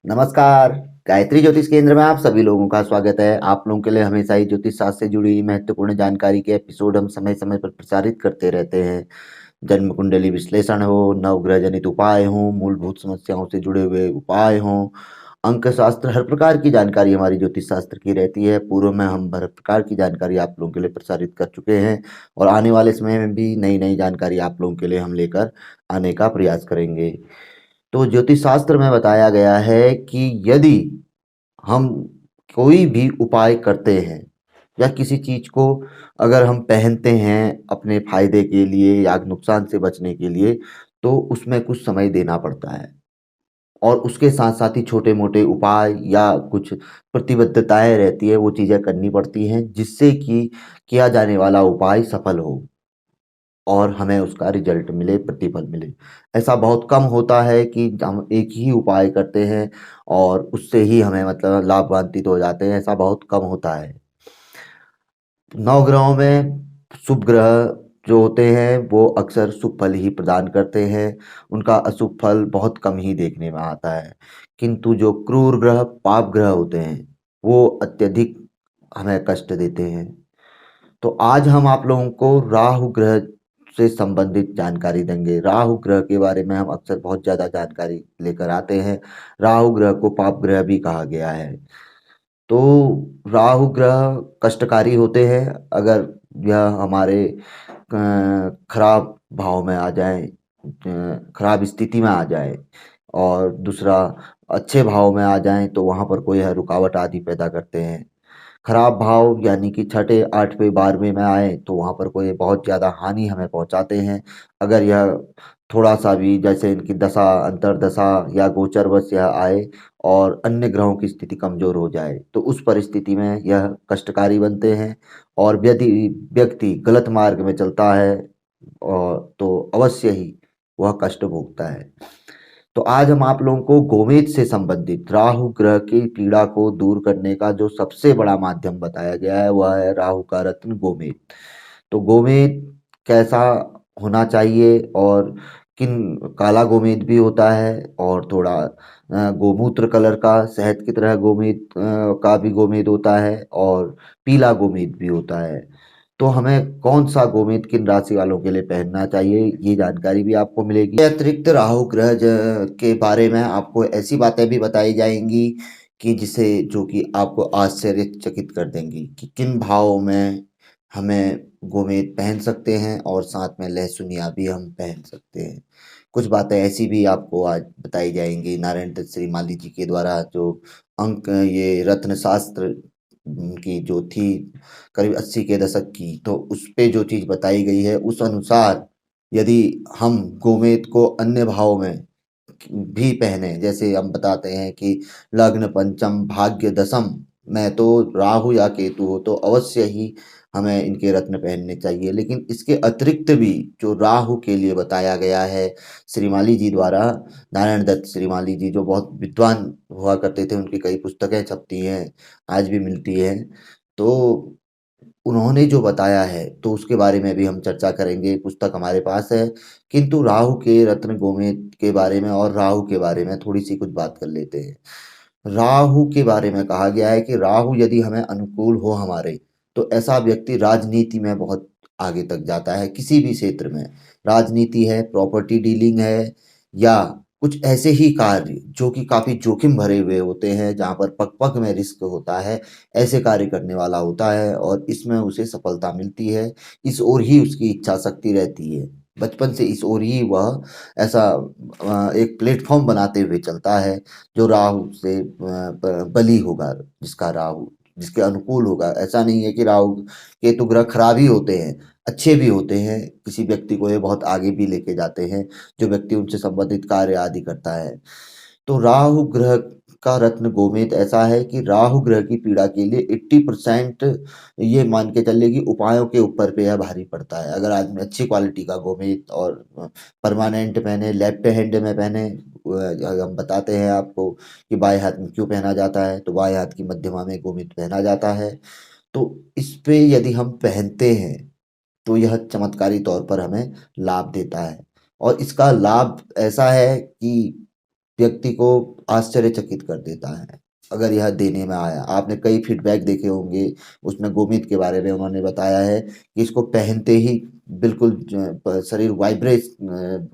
नमस्कार। गायत्री ज्योतिष केंद्र में आप सभी लोगों का स्वागत है। आप लोगों के लिए हमेशा ही ज्योतिष शास्त्र से जुड़ी महत्वपूर्ण जानकारी के एपिसोड हम समय समय पर प्रसारित करते रहते हैं। जन्म कुंडली विश्लेषण हो, नवग्रह जनित उपाय हो, मूलभूत समस्याओं से जुड़े हुए उपाय हो, अंक शास्त्र, हर प्रकार की जानकारी हमारी ज्योतिष शास्त्र की रहती है। पूर्व में हम हर प्रकार की जानकारी आप लोगों के लिए प्रसारित कर चुके हैं और आने वाले समय में भी नई नई जानकारी आप लोगों के लिए हम लेकर आने का प्रयास करेंगे। तो ज्योतिष शास्त्र में बताया गया है कि यदि हम कोई भी उपाय करते हैं या किसी चीज को अगर हम पहनते हैं अपने फायदे के लिए या नुकसान से बचने के लिए, तो उसमें कुछ समय देना पड़ता है और उसके साथ साथ ही छोटे मोटे उपाय या कुछ प्रतिबद्धताएं रहती है, वो चीजें करनी पड़ती हैं जिससे कि किया जाने वाला उपाय सफल हो और हमें उसका रिजल्ट मिले, प्रतिफल मिले। ऐसा बहुत कम होता है कि हम एक ही उपाय करते हैं और उससे ही हमें मतलब लाभान्वित हो जाते हैं, ऐसा बहुत कम होता है। नवग्रहों में शुभ ग्रह जो होते हैं वो अक्सर शुभ फल ही प्रदान करते हैं, उनका अशुभ फल बहुत कम ही देखने में आता है। किंतु जो क्रूर ग्रह, पाप ग्रह होते हैं, वो अत्यधिक हमें कष्ट देते हैं। तो आज हम आप लोगों को राहु ग्रह से संबंधित जानकारी देंगे। राहु ग्रह के बारे में हम अक्सर बहुत ज़्यादा जानकारी लेकर आते हैं। राहु ग्रह को पाप ग्रह भी कहा गया है। तो राहु ग्रह कष्टकारी होते हैं अगर यह हमारे खराब भाव में आ जाए, खराब स्थिति में आ जाए, और दूसरा अच्छे भाव में आ जाए तो वहाँ पर कोई रुकावट आदि पैदा करते हैं। खराब भाव यानी कि छठे, 8वें, 12वें में आए तो वहाँ पर कोई बहुत ज़्यादा हानि हमें पहुँचाते हैं। अगर यह थोड़ा-सा भी जैसे इनकी दशा, अंतर्दशा या गोचरवश यह आए और अन्य ग्रहों की स्थिति कमज़ोर हो जाए, तो उस परिस्थिति में यह कष्टकारी बनते हैं और यदि व्यक्ति गलत मार्ग में चलता है और तो अवश्य ही वह कष्ट भोगता है। तो आज हम आप लोगों को गोमेद से संबंधित राहु ग्रह की पीड़ा को दूर करने का जो सबसे बड़ा माध्यम बताया गया है वह है राहु का रत्न गोमेद। तो गोमेद कैसा होना चाहिए और किन काला गोमेद भी होता है और थोड़ा गोमूत्र कलर का शहद की तरह गोमेद का भी गोमेद होता है और पीला गोमेद भी होता है। तो हमें कौन सा गोमेद किन राशि वालों के लिए पहनना चाहिए, ये जानकारी भी आपको मिलेगी। अतिरिक्त राहु ग्रह के बारे में आपको ऐसी बातें भी बताई जाएंगी कि जिसे जो कि आपको आश्चर्यचकित कर देंगी कि किन भावों में हमें गोमेद पहन सकते हैं और साथ में लहसुनिया भी हम पहन सकते हैं। कुछ बातें ऐसी भी आपको आज बताई जाएंगी नारायण दत्त श्रीमाली जी के द्वारा, जो अंक ये रत्न शास्त्र की जो थी करीब 80 के दशक की, तो उस पे जो चीज़ बताई गई है उस अनुसार यदि हम गोमेद को अन्य भाव में भी पहने, जैसे हम बताते हैं कि लग्न पंचम भाग्य दशम में तो राहु या केतु हो तो अवश्य ही हमें इनके रत्न पहनने चाहिए। लेकिन इसके अतिरिक्त भी जो राहु के लिए बताया गया है श्रीमाली जी द्वारा, नारायण दत्त श्रीमाली जी जो बहुत विद्वान हुआ करते थे, उनकी कई पुस्तकें छपती हैं, आज भी मिलती हैं। तो उन्होंने जो बताया है तो उसके बारे में भी हम चर्चा करेंगे, पुस्तक हमारे पास है। किंतु राहु के रत्न गोमेद के बारे में और राहु के बारे में थोड़ी सी कुछ बात कर लेते हैं। राहु के बारे में कहा गया है कि राहु यदि हमें अनुकूल हो हमारे, तो ऐसा व्यक्ति राजनीति में बहुत आगे तक जाता है, किसी भी क्षेत्र में। राजनीति है, प्रॉपर्टी डीलिंग है, या कुछ ऐसे ही कार्य जो कि काफी जोखिम भरे हुए होते हैं, जहाँ पर पग पग में रिस्क होता है, ऐसे कार्य करने वाला होता है और इसमें उसे सफलता मिलती है। इस ओर ही उसकी इच्छा शक्ति रहती है, बचपन से इस ओर ही वह ऐसा एक प्लेटफॉर्म बनाते हुए चलता है जो राहु से बली होगा, जिसका राहु जिसके अनुकूल होगा। ऐसा नहीं है कि राहु केतु ग्रह खराब ही होते हैं, अच्छे भी होते हैं, किसी व्यक्ति को ये बहुत आगे भी लेके जाते हैं जो व्यक्ति उनसे संबंधित कार्य आदि करता है। तो राहु ग्रह का रत्न गोमेद ऐसा है कि राहु ग्रह की पीड़ा के लिए 80% ये मान के चलिए कि उपायों के ऊपर पे यह भारी पड़ता है। अगर आदमी अच्छी क्वालिटी का गोमेद और परमानेंट पहने, लेफ्ट हैंड में पहने, हम बताते हैं आपको कि बाएं हाथ में क्यों पहना जाता है, तो बाएं हाथ की मध्यमा में गोमेद पहना जाता है। तो इस पे यदि हम पहनते हैं तो यह चमत्कारी तौर पर हमें लाभ देता है और इसका लाभ ऐसा है कि व्यक्ति को आश्चर्यचकित कर देता है अगर यह देने में आया। आपने कई फीडबैक देखे होंगे, उसमें गोमित के बारे में उन्होंने बताया है कि इसको पहनते ही बिल्कुल शरीर वाइब्रेट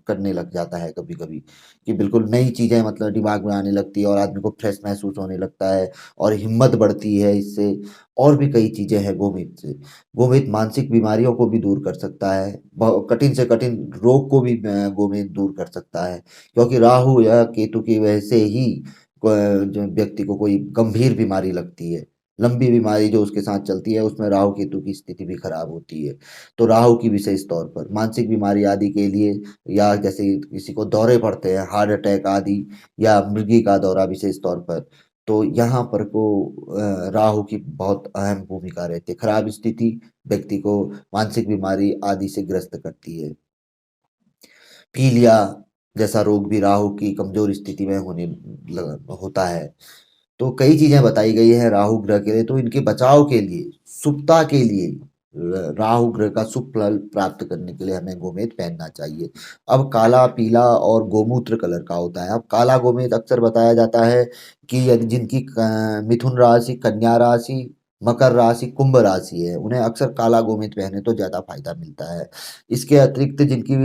करने लग जाता है कभी कभी, कि बिल्कुल नई चीज़ें मतलब दिमाग में आने लगती है और आदमी को फ्रेश महसूस होने लगता है और हिम्मत बढ़ती है इससे। और भी कई चीज़ें हैं गोमित से। गोमित मानसिक बीमारियों को भी दूर कर सकता है, कठिन से कठिन रोग को भी गोमित दूर कर सकता है, क्योंकि राहु या केतु की वजह से ही जो व्यक्ति को कोई गंभीर बीमारी लगती है, लंबी बीमारी जो उसके साथ चलती है, उसमें राहु केतु की स्थिति भी खराब होती है। तो राहु की विशेष तौर पर मानसिक बीमारी आदि के लिए, या जैसे किसी को दौरे पड़ते हैं, हार्ट अटैक आदि, या मृगी का दौरा विशेष तौर पर, तो यहाँ पर को राहु की बहुत अहम भूमिका रहती है। खराब स्थिति व्यक्ति को मानसिक बीमारी आदि से ग्रस्त करती है। पीलिया जैसा रोग भी राहु की कमजोर स्थिति में होता है। तो कई चीजें बताई गई है राहु ग्रह के लिए। तो इनके बचाव के लिए, शुभता के लिए, राहु ग्रह का शुभ फल प्राप्त करने के लिए हमें गोमेद पहनना चाहिए। अब काला, पीला और गोमूत्र कलर का होता है। अब काला गोमेद अक्सर बताया जाता है कि यदि जिनकी मिथुन राशि, कन्या राशि, मकर राशि, कुंभ राशि है, उन्हें अक्सर काला गोमेद पहने तो ज्यादा फायदा मिलता है। इसके अतिरिक्त जिनकी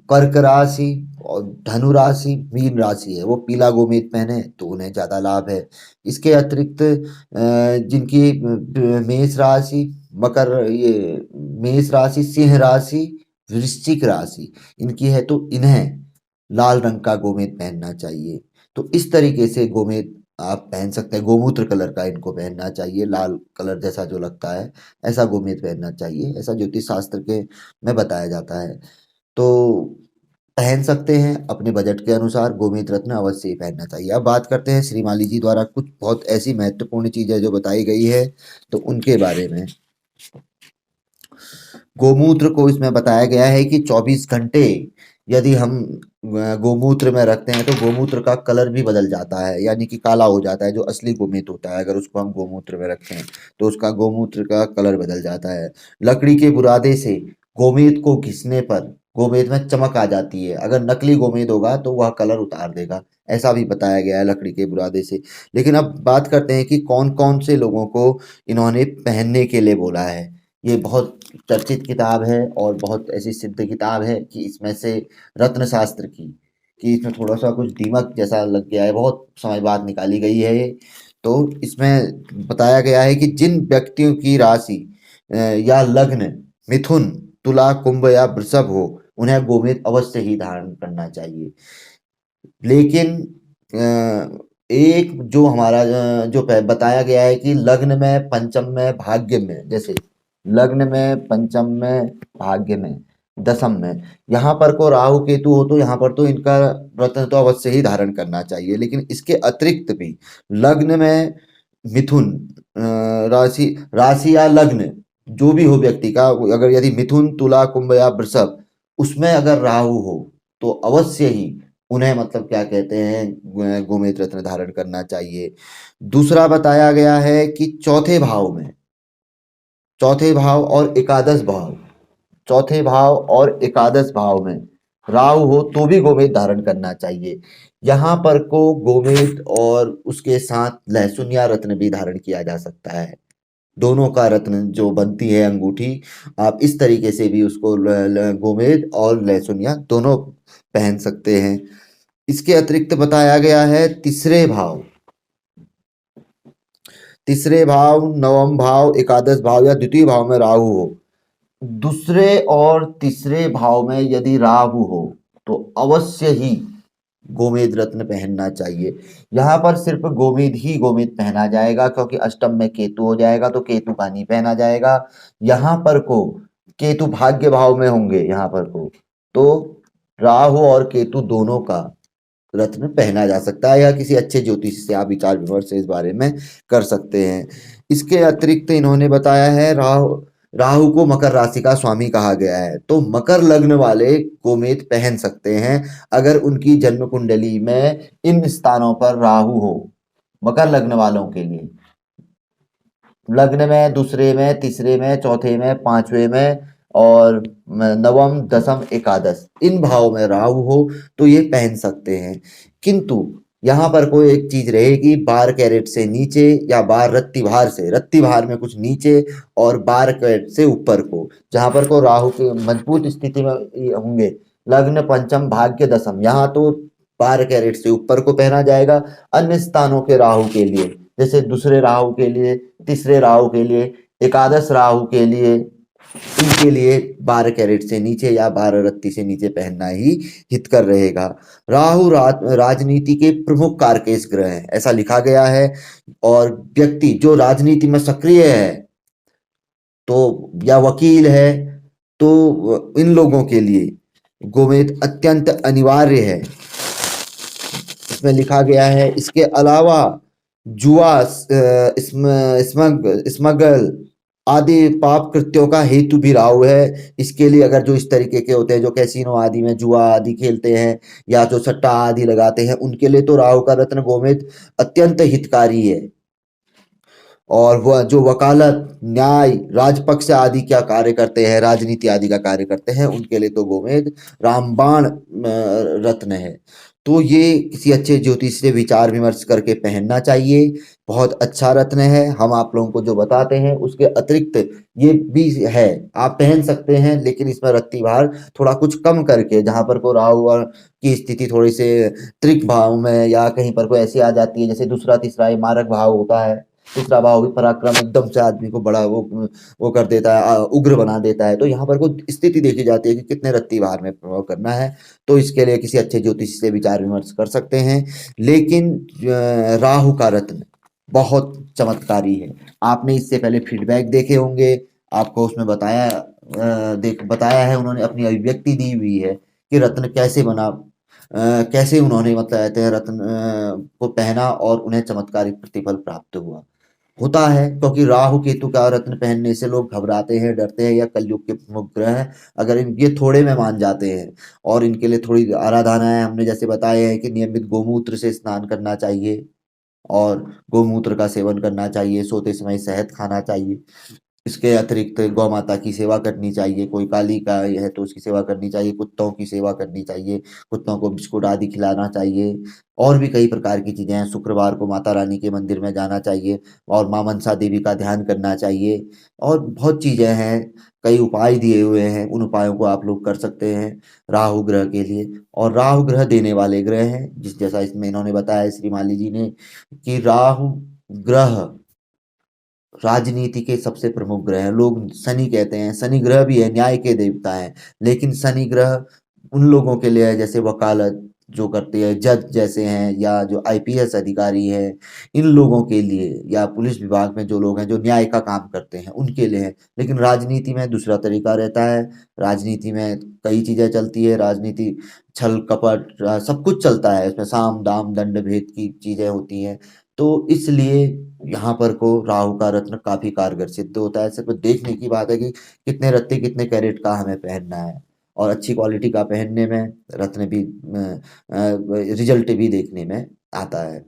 कर्क राशि और धनु राशि, मीन राशि है, वो पीला गोमेद पहने तो उन्हें ज्यादा लाभ है। इसके अतिरिक्त जिनकी मेष राशि, मकर, ये मेष राशि, सिंह राशि, वृश्चिक राशि इनकी है, तो इन्हें लाल रंग का गोमेद पहनना चाहिए। तो इस तरीके से गोमेद आप पहन सकते हैं। गोमूत्र कलर का इनको पहनना चाहिए, लाल कलर जैसा जो लगता है ऐसा गोमेद पहनना चाहिए, ऐसा ज्योतिष शास्त्र के में बताया जाता है। तो पहन सकते हैं अपने बजट के अनुसार, गोमेद रत्न अवश्य ही पहनना चाहिए। अब बात करते हैं श्रीमाली जी द्वारा कुछ बहुत ऐसी महत्वपूर्ण चीजें जो बताई गई है, तो उनके बारे में। गोमूत्र को इसमें बताया गया है कि 24 घंटे यदि हम गोमूत्र में रखते हैं तो गोमूत्र का कलर भी बदल जाता है, यानी कि काला हो जाता है। जो असली गोमेद होता है, अगर उसको हम गोमूत्र में रखें तो उसका गोमूत्र का कलर बदल जाता है। लकड़ी के बुरादे से गोमेद को घिसने पर गोमेद में चमक आ जाती है। अगर नकली गोमेद होगा तो वह कलर उतार देगा, ऐसा भी बताया गया है लकड़ी के बुरादे से। लेकिन अब बात करते हैं कि कौन कौन से लोगों को इन्होंने पहनने के लिए बोला है। ये बहुत चर्चित किताब है और बहुत ऐसी सिद्ध किताब है कि इसमें से रत्न शास्त्र की, कि इसमें थोड़ा सा कुछ दीमक जैसा लग गया है, बहुत समय बाद निकाली गई है ये। तो इसमें बताया गया है कि जिन व्यक्तियों की राशि या लग्न मिथुन, तुला, कुंभ या वृषभ हो, उन्हें गोमेद अवश्य ही धारण करना चाहिए। लेकिन एक जो हमारा जो बताया गया है कि लग्न में, पंचम में, भाग्य में, जैसे लग्न में, पंचम में, भाग्य में, दसम में, यहाँ पर को राहु केतु हो तो यहाँ पर तो इनका रत्न तो अवश्य ही धारण करना चाहिए। लेकिन इसके अतिरिक्त भी लग्न में मिथुन राशि राशि या लग्न जो भी हो व्यक्ति का, अगर यदि मिथुन, तुला, कुंभ या वृषभ, उसमें अगर राहु हो तो अवश्य ही उन्हें मतलब क्या कहते हैं, गोमेद रत्न धारण करना चाहिए। दूसरा बताया गया है कि चौथे भाव में, चौथे भाव और एकादश भाव, चौथे भाव और एकादश भाव में राहु हो तो भी गोमेद धारण करना चाहिए। यहाँ पर को गोमेद और उसके साथ लहसुन या रत्न भी धारण किया जा सकता है। दोनों का रत्न जो बनती है अंगूठी, आप इस तरीके से भी उसको गोमेद और लहसुन या दोनों पहन सकते हैं। इसके अतिरिक्त बताया गया है तीसरे भाव, तीसरे भाव, नवम भाव, एकादश भाव या द्वितीय भाव में राहु हो, दूसरे और तीसरे भाव में यदि राहु हो तो अवश्य ही गोमेद रत्न पहनना चाहिए। यहाँ पर सिर्फ गोमेद ही गोमेद पहना जाएगा, क्योंकि अष्टम में केतु हो जाएगा तो केतु का नहीं पहना जाएगा। यहाँ पर को केतु भाग्य भाव में होंगे, यहाँ पर को तो राहु और केतु दोनों का रत्न पहना जा सकता है, या किसी अच्छे ज्योतिषी से आप विचार विमर्श इस बारे में कर सकते हैं। इसके अतिरिक्त इन्होंने बताया है राहु, राहु को मकर राशि का स्वामी कहा गया है, तो मकर लग्न वाले गोमेद पहन सकते हैं अगर उनकी जन्म कुंडली में इन स्थानों पर राहु हो। मकर लग्न वालों के लिए लग्न में, दूसरे में, तीसरे में, चौथे में, पांचवे में और नवम, दसम, एकादश इन भाव में राहु हो तो ये पहन सकते हैं। किंतु यहाँ पर कोई एक चीज रहेगी, 12 कैरेट से नीचे या 12 रत्ती भार से, रत्ती भार में कुछ नीचे और 12 कैरेट से ऊपर को, जहाँ पर को राहु की मजबूत स्थिति में ये होंगे, लग्न, पंचम, भाग्य, दसम, यहाँ तो 12 कैरेट से ऊपर को पहना जाएगा। अन्य स्थानों के राहु के लिए, जैसे दूसरे राहु के लिए, तीसरे राहु के लिए, एकादश राहु के लिए, इनके लिए 12 कैरेट से नीचे या 12 रत्ती से नीचे पहनना ही हितकर रहेगा। राहु राजनीति के प्रमुख कारकेश ग्रह हैं, ऐसा लिखा गया है। और व्यक्ति जो राजनीति में सक्रिय है तो या वकील है, तो इन लोगों के लिए गोमेद अत्यंत अनिवार्य है, इसमें लिखा गया है। इसके अलावा जुआ, स्मगल आदि पाप कृत्यों का हेतु भी राहु है। इसके लिए अगर जो इस तरीके के होते हैं, जो कैसीनो आदि में जुआ आदि खेलते हैं या जो सट्टा आदि लगाते हैं, उनके लिए तो राहु का रत्न गोमेद अत्यंत हितकारी है। और वह जो वकालत, न्याय, राजपक्ष आदि क्या कार्य करते हैं, राजनीति आदि का कार्य करते हैं, उनके लिए तो गोमेद रामबाण रत्न है। तो ये किसी अच्छे ज्योतिष से विचार विमर्श करके पहनना चाहिए। बहुत अच्छा रत्न है। हम आप लोगों को जो बताते हैं उसके अतिरिक्त ये भी है, आप पहन सकते हैं, लेकिन इसमें रत्ती भार थोड़ा कुछ कम करके, जहां पर को राहु और की स्थिति थोड़ी से त्रिक भाव में या कहीं पर कोई ऐसी आ जाती है, जैसे दूसरा तीसरा ये मारक भाव होता है, तीसरा भाव भी पराक्रम एकदम से आदमी को बड़ा वो कर देता है, उग्र बना देता है। तो यहाँ पर कोई स्थिति देखी जाती है कि कितने रत्ती भार में प्रभाव करना है। तो इसके लिए किसी अच्छे ज्योतिषी से विचार विमर्श कर सकते हैं। लेकिन राहु का रत्न बहुत चमत्कारी है। आपने इससे पहले फीडबैक देखे होंगे, आपको उसमें बताया है, उन्होंने अपनी अभिव्यक्ति दी हुई है कि रत्न कैसे बना, कैसे उन्होंने मतलब कहते हैं रत्न को पहना और उन्हें चमत्कारिक प्रतिफल प्राप्त हुआ। होता है क्योंकि राहु केतु का रत्न पहनने से लोग घबराते हैं, डरते हैं, या कलयुग के प्रमुख ग्रह हैं, अगर ये थोड़े में मान जाते हैं और इनके लिए थोड़ी आराधना है, हमने जैसे बताया है कि नियमित गोमूत्र से स्नान करना चाहिए और गोमूत्र का सेवन करना चाहिए, सोते समय शहद खाना चाहिए। इसके अतिरिक्त गौ माता की सेवा करनी चाहिए, कोई काली का है तो उसकी सेवा करनी चाहिए, कुत्तों की सेवा करनी चाहिए, कुत्तों को बिस्कुट आदि खिलाना चाहिए। और भी कई प्रकार की चीज़ें हैं। शुक्रवार को माता रानी के मंदिर में जाना चाहिए और माँ मनसा देवी का ध्यान करना चाहिए। और बहुत चीज़ें हैं, कई उपाय दिए हुए हैं, उन उपायों को आप लोग कर सकते हैं राहु ग्रह के लिए। और राहु ग्रह देने वाले ग्रह हैं, जिस जैसा इसमें इन्होंने बताया श्री माली जी ने, कि राहु ग्रह राजनीति के सबसे प्रमुख ग्रह हैं। लोग शनि कहते हैं, शनि ग्रह भी है, न्याय के देवता है, लेकिन शनि ग्रह उन लोगों के लिए है जैसे वकालत जो करते हैं, जज जैसे हैं, या जो आईपीएस अधिकारी हैं, इन लोगों के लिए, या पुलिस विभाग में जो लोग हैं जो न्याय का काम करते हैं उनके लिए है। लेकिन राजनीति में दूसरा तरीका रहता है। राजनीति में कई चीजें चलती है, राजनीति छल कपट सब कुछ चलता है, इसमें साम दाम दंड भेद की चीजें होती हैं। तो इसलिए यहाँ पर को राहु का रत्न काफी कारगर सिद्ध होता है। सिर्फ देखने की बात है कि कितने रत्ते कितने कैरेट का हमें पहनना है, और अच्छी क्वालिटी का पहनने में रत्न भी रिजल्ट भी देखने में आता है।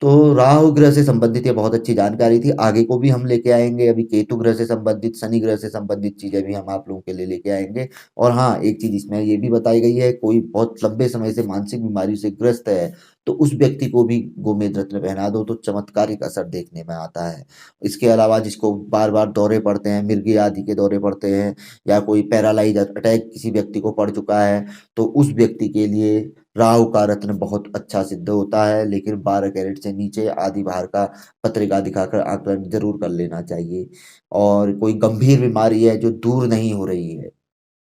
तो राहु ग्रह से संबंधित ये बहुत अच्छी जानकारी थी। आगे को भी हम लेके आएंगे, अभी केतु ग्रह से संबंधित, शनि ग्रह से संबंधित चीजें भी हम आप लोगों के लिए लेके आएंगे। और हाँ, एक चीज इसमें ये भी बताई गई है, कोई बहुत लंबे समय से मानसिक बीमारी से ग्रस्त है तो उस व्यक्ति को भी गोमेद रत्न पहना दो तो चमत्कारिक असर देखने में आता है। इसके अलावा जिसको बार बार दौरे पड़ते हैं, मिर्गी आदि के दौरे पड़ते हैं, या कोई पैरालाइज अटैक किसी व्यक्ति को पड़ चुका है, तो उस व्यक्ति के लिए राहु का रत्न बहुत अच्छा सिद्ध होता है। लेकिन 12 कैरेट से नीचे आदि भार का पत्रिका दिखाकर आकलन जरूर कर लेना चाहिए। और कोई गंभीर बीमारी है जो दूर नहीं हो रही है,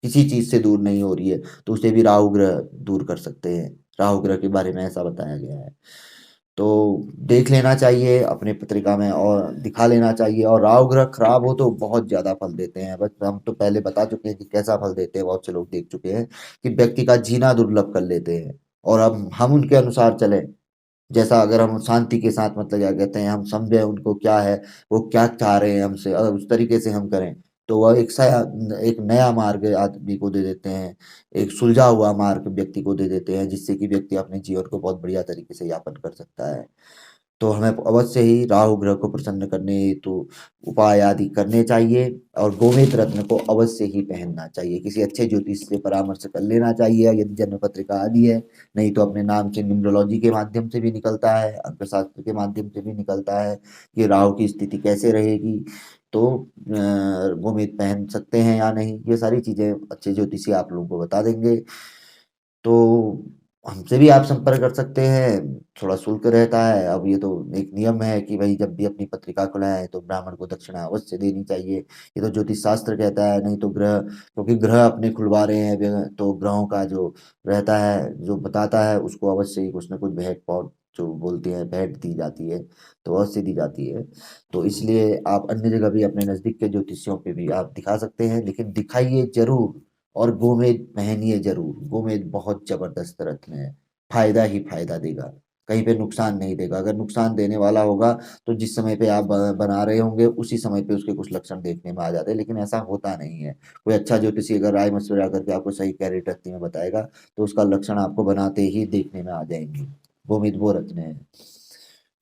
किसी चीज से दूर नहीं हो रही है, तो उसे भी राहु ग्रह दूर कर सकते हैं। राहु ग्रह के बारे में ऐसा बताया गया है। तो देख लेना चाहिए अपने पत्रिका में और दिखा लेना चाहिए। और राहु ग्रह खराब हो तो बहुत ज्यादा फल देते हैं, बस हम तो पहले बता चुके हैं कि कैसा फल देते हैं, बहुत से लोग देख चुके हैं कि व्यक्ति का जीना दुर्लभ कर लेते हैं। और अब हम उनके अनुसार चले, जैसा अगर हम शांति के साथ मतलब क्या कहते हैं, हम समझे उनको क्या है, वो क्या चाह रहे हैं हमसे, अगर उस तरीके से हम करें तो वह एक नया मार्ग आदमी को दे देते हैं, एक सुलझा हुआ मार्ग व्यक्ति को दे देते हैं, जिससे कि व्यक्ति अपने जीवन को बहुत बढ़िया तरीके से यापन कर सकता है। तो हमें अवश्य ही राहु ग्रह को प्रसन्न करने हेतु उपाय आदि करने चाहिए और गोमेद रत्न को अवश्य ही पहनना चाहिए। किसी अच्छे ज्योतिष से परामर्श कर लेना चाहिए यदि जन्म पत्रिका आदि है, नहीं तो अपने नाम से न्यूमरोलॉजी के माध्यम से भी निकलता है, अंकशास्त्र के माध्यम से भी निकलता है कि राहु की स्थिति कैसे रहेगी। तो गोमेद पहन सकते हैं या नहीं, ये सारी चीजें अच्छे ज्योतिषी आप लोगों को बता देंगे। तो हमसे भी आप संपर्क कर सकते हैं, थोड़ा शुल्क रहता है। अब ये तो एक नियम है कि भाई जब भी अपनी पत्रिका खुलाएं तो ब्राह्मण को दक्षिणा अवश्य देनी चाहिए, ये तो ज्योतिष शास्त्र कहता है। नहीं तो ग्रह, क्योंकि ग्रह अपने खुलवा रहे हैं तो ग्रहों का जो रहता है जो बताता है उसको अवश्य ही कुछ ना कुछ भेंट पौट जो बोलते हैं भेंट दी जाती है, तो अवश्य दी जाती है। तो इसलिए आप अन्य जगह भी अपने नज़दीक के ज्योतिषियों पे भी आप दिखा सकते हैं, लेकिन दिखाइए जरूर और गोमेद पहनिए जरूर। गोमेद बहुत जबरदस्त रत्न है, फायदा ही फायदा देगा, कहीं पे नुकसान नहीं देगा। अगर नुकसान देने वाला होगा तो जिस समय पे आप बना रहे होंगे उसी समय पे उसके कुछ लक्षण देखने में आ जाते हैं, लेकिन ऐसा होता नहीं है। कोई अच्छा ज्योतिषी अगर राय मशविरा करके आपको सही कैरेट रत्न में बताएगा तो उसका लक्षण आपको बनाते ही देखने में आ जाएंगे। गोमेद वो रत्न है।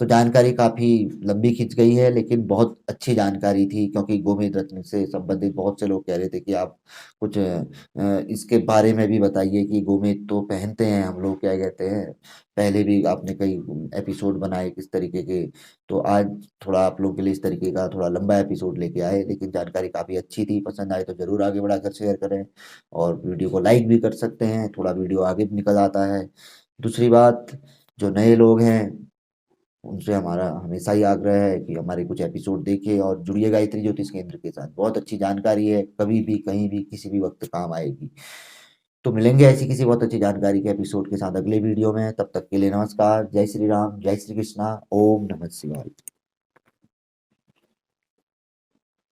तो जानकारी काफ़ी लंबी खिंच गई है, लेकिन बहुत अच्छी जानकारी थी, क्योंकि गोमेद रत्न से संबंधित बहुत से लोग कह रहे थे कि आप कुछ इसके बारे में भी बताइए कि गोमेद तो पहनते हैं हम लोग, क्या कहते हैं, पहले भी आपने कई एपिसोड बनाए किस तरीके के। तो आज थोड़ा आप लोगों के लिए इस तरीके का थोड़ा लंबा एपिसोड लेके आए, लेकिन जानकारी काफ़ी अच्छी थी। पसंद आए तो ज़रूर आगे बढ़ाकर शेयर करें और वीडियो को लाइक भी कर सकते हैं, थोड़ा वीडियो आगे भी निकल आता है। दूसरी बात, जो नए लोग हैं उनसे हमारा हमेशा ही आग्रह है कि हमारे कुछ एपिसोड देखिए और जुड़िए गायत्री ज्योतिष केंद्र के साथ। बहुत अच्छी जानकारी है, कभी भी कहीं भी किसी भी वक्त काम आएगी। तो मिलेंगे ऐसी किसी बहुत अच्छी जानकारी के एपिसोड के साथ अगले वीडियो में। तब तक के लिए नमस्कार, जय श्री राम, जय श्री कृष्णा, ओम नमः शिवाय।